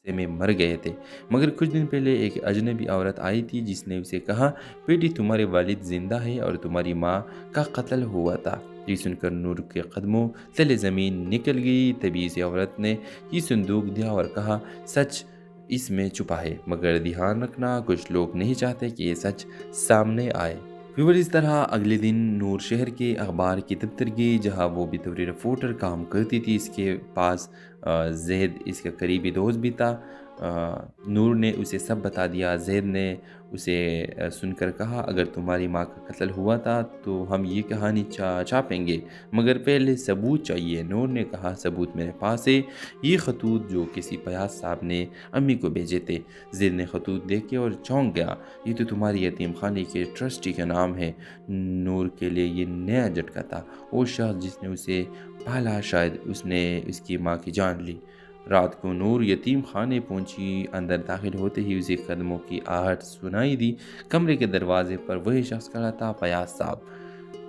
में मर गए थे। मगर कुछ दिन पहले एक अजनबी औरत आई थी जिसने उसे कहा, बेटी तुम्हारे वालिद जिंदा है और तुम्हारी माँ का कत्ल हुआ था। ये सुनकर नूर के कदमों तले ज़मीन निकल गई। तभी इस औरत ने ये संदूक दिया और कहा, सच इसमें छुपा है, मगर ध्यान रखना कुछ लोग नहीं चाहते कि ये सच सामने आए। फिर इस तरह अगले दिन नूर शहर के अखबार की दफ्तर गई जहाँ वो भी तौर रिपोर्टर काम करती थी। इसके पास जैद इसका करीबी दोस्त भी था। नूर ने उसे सब बता दिया। जैद ने उसे सुनकर कहा, अगर तुम्हारी माँ का कत्ल हुआ था तो हम ये कहानी छापेंगे, मगर पहले सबूत चाहिए। नूर ने कहा, सबूत मेरे पास है, ये खतूत जो किसी फयाज साहब ने अम्मी को भेजे थे। जैद ने खतूत देखे और चौंक गया, ये तो तुम्हारी यतीम खाने के ट्रस्टी का नाम है। नूर के लिए ये नया झटका था। वो शख्स जिसने उसे पाला, शायद उसने उसकी माँ की जान ली। रात को नूर यतीम खाने पहुंची। अंदर दाखिल होते ही उसे कदमों की आहट सुनाई दी। कमरे के दरवाजे पर वही शख्स खड़ा था, फयाज साहब।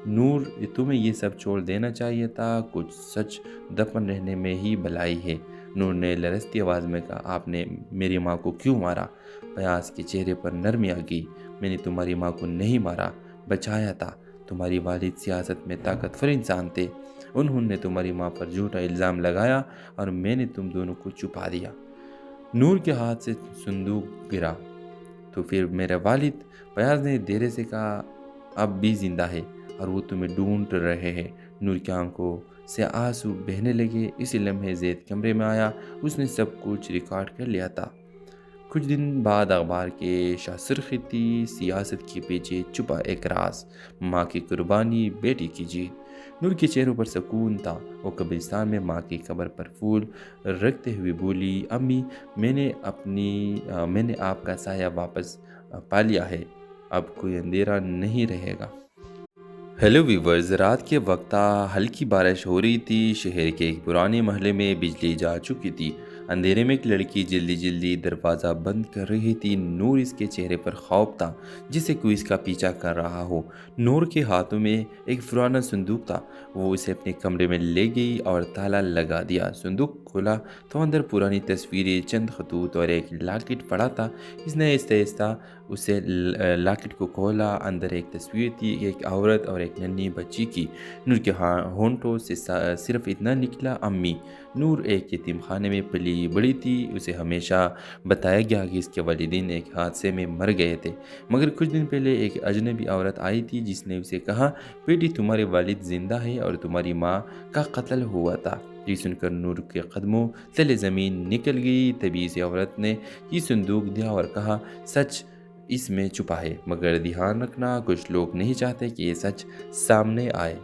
नूर, तुम्हें ये सब छोड़ देना चाहिए था, कुछ सच दफन रहने में ही भलाई है। नूर ने लरजती आवाज़ में कहा, आपने मेरी माँ को क्यों मारा? फयाज के चेहरे पर नरमी आ गई। मैंने तुम्हारी माँ को नहीं मारा, बचाया था। तुम्हारी वालिद सियासत में ताकतवर इंसान थे। उन्होंने तुम्हारी माँ पर झूठा इल्ज़ाम लगाया और मैंने तुम दोनों को छुपा दिया। नूर के हाथ से संदूक गिरा। तो फिर मेरे वालिद? फयाज ने देर से कहा, अब भी जिंदा है और वो तुम्हें ढूंढ रहे हैं। नूर की आंखों से आंसू बहने लगे। इसी लम्हे जैद कमरे में आया। उसने सब कुछ रिकॉर्ड कर लिया था। कुछ दिन बाद अखबार के शासुर्खी थी, सियासत के पीछे छुपा एक राज, माँ की कुर्बानी, बेटी की जीत। नूर के चेहरों पर सुकून था। वो कब्रिस्तान में माँ की कब्र पर फूल रखते हुए बोली, अम्मी, मैंने आपका साया वापस पा लिया है। अब कोई अंधेरा नहीं रहेगा। हेलो वीवर्स, रात के वक्त हल्की बारिश हो रही थी। शहर के एक पुराने महल में बिजली जा चुकी थी। अंधेरे में एक लड़की जल्दी जल्दी दरवाज़ा बंद कर रही थी। नूर इसके चेहरे पर खौफ था, जिसे कोई इसका पीछा कर रहा हो। नूर के हाथों में एक पुराना संदूक था। वो उसे अपने कमरे में ले गई और ताला लगा दिया। संदूक खोला तो अंदर पुरानी तस्वीरें, चंद खतूत और एक लॉकेट पड़ा था। इसने आहिस्ता उसे लॉकेट को खोला। अंदर एक तस्वीर थी, एक औरत और एक नन्ही बच्ची की। नूर के होंठों से सिर्फ इतना निकला, अम्मी। नूर एक यतीम खाने में पली बड़ी थी। उसे हमेशा बताया गया कि इसके वालिदैन एक हादसे में मर गए थे। मगर कुछ दिन पहले एक अजनबी औरत आई थी जिसने उसे कहा, बेटी तुम्हारे वालिद जिंदा है और तुम्हारी माँ का कत्ल हुआ था। ये सुनकर नूर के कदमों तले ज़मीन निकल गई। तभी इस औरत ने ये संदूक दिया और कहा, सच इसमें छुपा है, मगर ध्यान रखना कुछ लोग नहीं चाहते कि ये सच सामने आए।